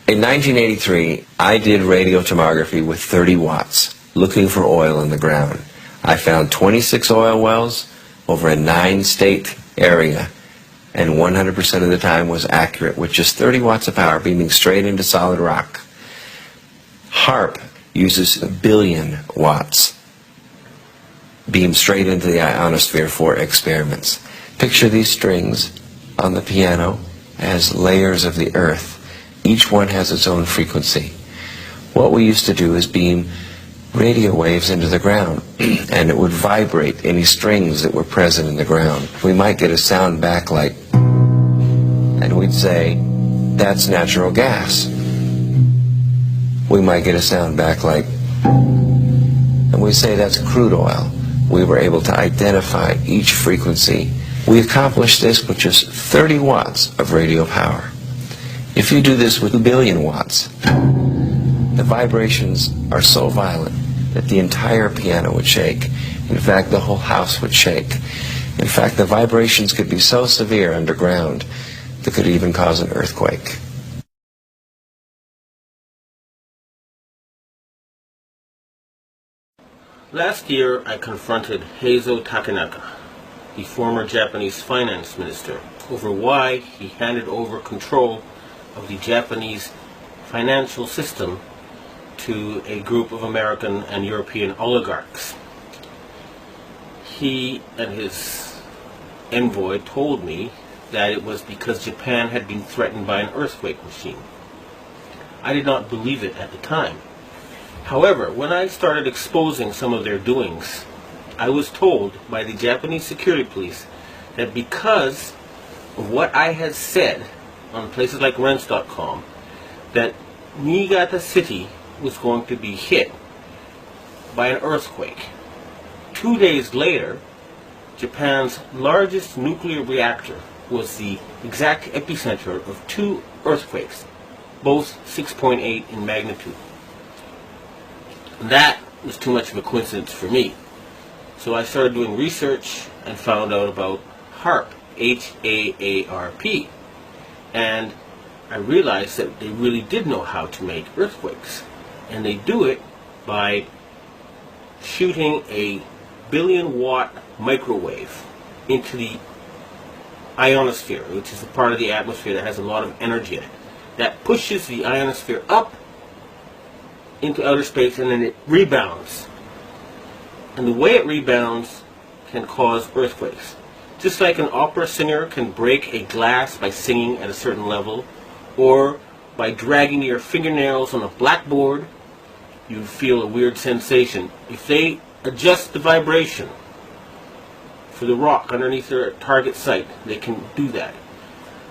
In 1983, I did radiotomography with 30 watts, looking for oil in the ground. I found 26 oil wells over a 9-state area, and 100% of the time was accurate with just 30 watts of power beaming straight into solid rock. HAARP uses 1 billion watts beamed straight into the ionosphere for experiments. Picture these strings on the piano as layers of the earth. Each one has its own frequency. What we used to do is beam radio waves into the ground, and it would vibrate any strings that were present in the ground. We might get a sound back like, and we'd say, that's natural gas. We might get a sound back like, and we'd say, that's crude oil. We were able to identify each frequency. We accomplished this with just 30 watts of radio power. If you do this with 1 billion watts, the vibrations are so violent that the entire piano would shake. In fact, the whole house would shake. In fact, the vibrations could be so severe underground that could even cause an earthquake. Last year, I confronted Heizo Takenaka, the former Japanese finance minister, over why he handed over control of the Japanese financial system to a group of American and European oligarchs. He and his envoy told me that it was because Japan had been threatened by an earthquake machine. I did not believe it at the time. However, when I started exposing some of their doings, I was told by the Japanese security police that because of what I had said on places like rents.com, that Niigata City was going to be hit by an earthquake. 2 days later, Japan's largest nuclear reactor was the exact epicenter of 2 earthquakes, both 6.8 in magnitude. That was too much of a coincidence for me. So I started doing research and found out about HAARP, H-A-A-R-P. And I realized that they really did know how to make earthquakes. And they do it by shooting a 1 billion watt microwave into the ionosphere, which is the part of the atmosphere that has a lot of energy in it. That pushes the ionosphere up into outer space, and then it rebounds. And the way it rebounds can cause earthquakes. Just like an opera singer can break a glass by singing at a certain level, or by dragging your fingernails on a blackboard, you feel a weird sensation. If they adjust the vibration for the rock underneath their target site, they can do that.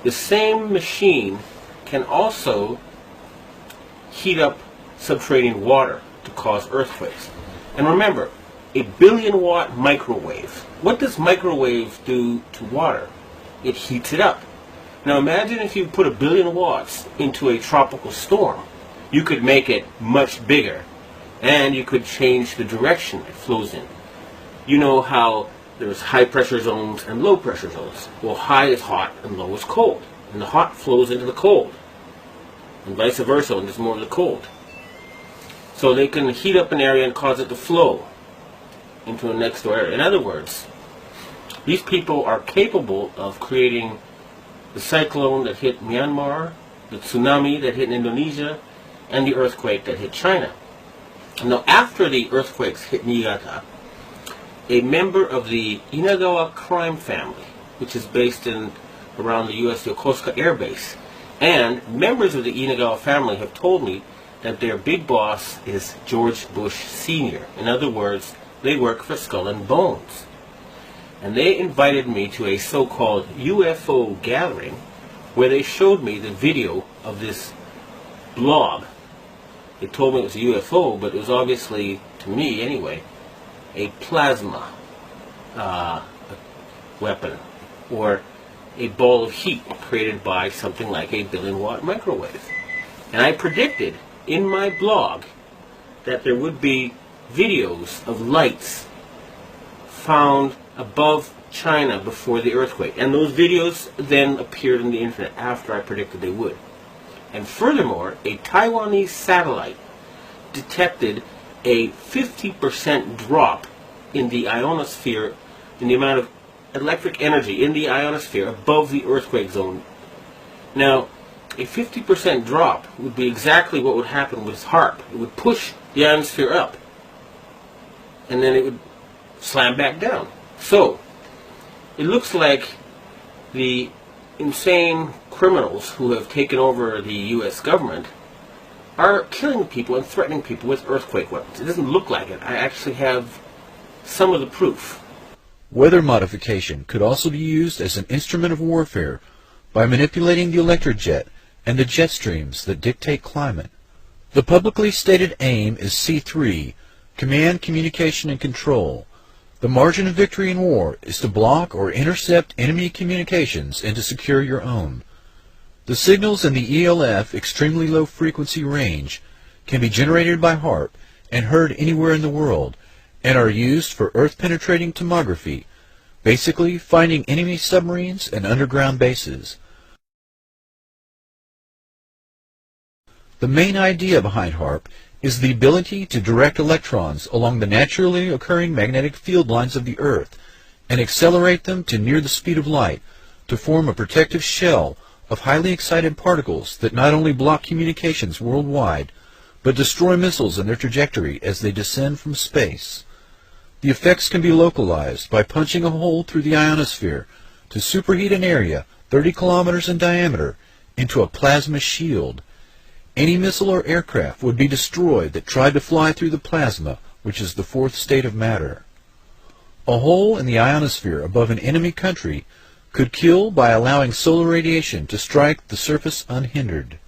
The same machine can also heat up subterranean water to cause earthquakes. And remember, a 1 billion watt microwave. What does microwave do to water? It heats it up. Now imagine if you put 1 billion watts into a tropical storm. You could make it much bigger, and you could change the direction it flows in. You know how there's high pressure zones and low pressure zones. Well, high is hot and low is cold. And the hot flows into the cold. And vice versa when there's more of the cold. So they can heat up an area and cause it to flow into a next door area. In other words, these people are capable of creating the cyclone that hit Myanmar, the tsunami that hit Indonesia, and the earthquake that hit China. Now, after the earthquakes hit Niigata, a member of the Inagawa crime family, which is based in around the U.S. Yokosuka Air Base, and members of the Inagawa family have told me that their big boss is George Bush Sr. In other words, they work for Skull and Bones. And they invited me to a so-called UFO gathering where they showed me the video of this blob. They told me it was a UFO, but it was obviously, to me anyway, a plasma weapon, or a ball of heat created by something like a 1 billion watt microwave. And I predicted in my blog that there would be videos of lights found above China before the earthquake. And those videos then appeared on the internet after I predicted they would. And furthermore, a Taiwanese satellite detected a 50% drop in the ionosphere, in the amount of electric energy in the ionosphere above the earthquake zone. Now, a 50% drop would be exactly what would happen with HAARP. It would push the ionosphere up, and then it would slam back down. So, it looks like the insane criminals who have taken over the U.S. government are killing people and threatening people with earthquake weapons. It doesn't look like it. I actually have some of the proof. Weather modification could also be used as an instrument of warfare by manipulating the electric jet and the jet streams that dictate climate. The publicly stated aim is C3, Command, Communication, and Control. The margin of victory in war is to block or intercept enemy communications and to secure your own. The signals in the ELF extremely low frequency range can be generated by HAARP and heard anywhere in the world, and are used for earth-penetrating tomography, basically finding enemy submarines and underground bases. The main idea behind HAARP is the ability to direct electrons along the naturally occurring magnetic field lines of the Earth and accelerate them to near the speed of light to form a protective shell of highly excited particles that not only block communications worldwide, but destroy missiles in their trajectory as they descend from space. The effects can be localized by punching a hole through the ionosphere to superheat an area 30 kilometers in diameter into a plasma shield. Any missile or aircraft would be destroyed that tried to fly through the plasma, which is the fourth state of matter. A hole in the ionosphere above an enemy country could kill by allowing solar radiation to strike the surface unhindered.